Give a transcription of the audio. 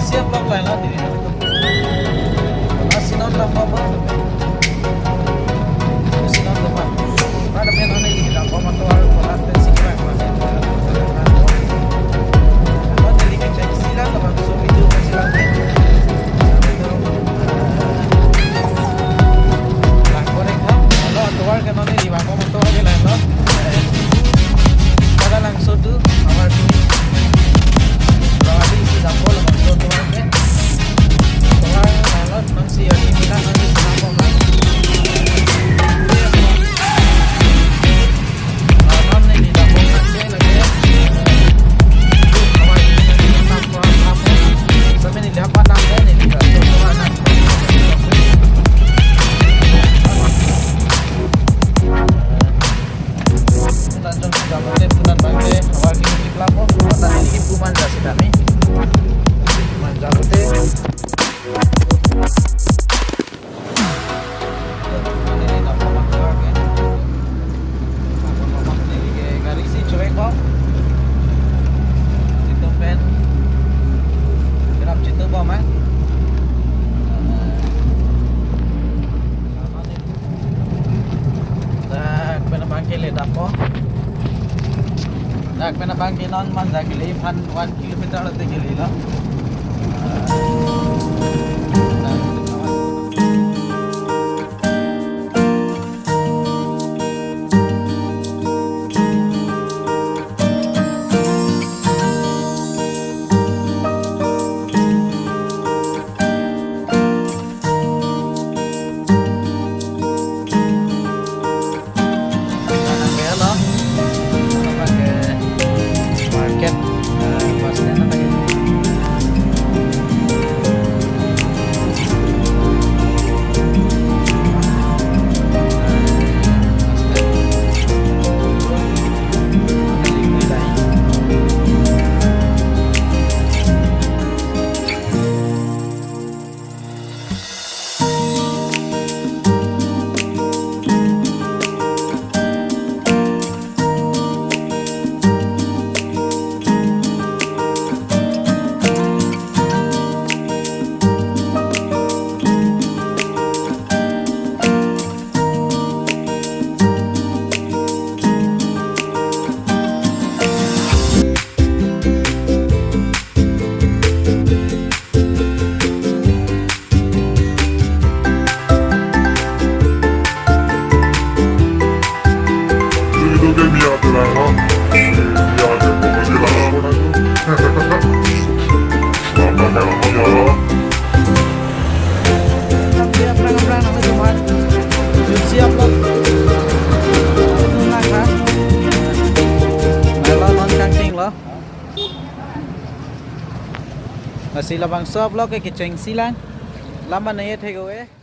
siap vlog lain lah di masih nonton apa masih nonton apa ada main aneh di dalam komen tuh harus buat tensi keren mana kalau jadi kecil silang apa so video silang lah korek ha kalau tuar kan aneh di bawah komen tuh lagi lain loh pada langsung tuh awal ini berarti sudah boleh masuk tuar ke tuar lalu nanti yang ini lah nanti kenapa mas Dak penabang kinon man dak gili 1 kilometer ate gili lo siap loh non căng loh masih labang sob loh cái cheng silang lama này thay gue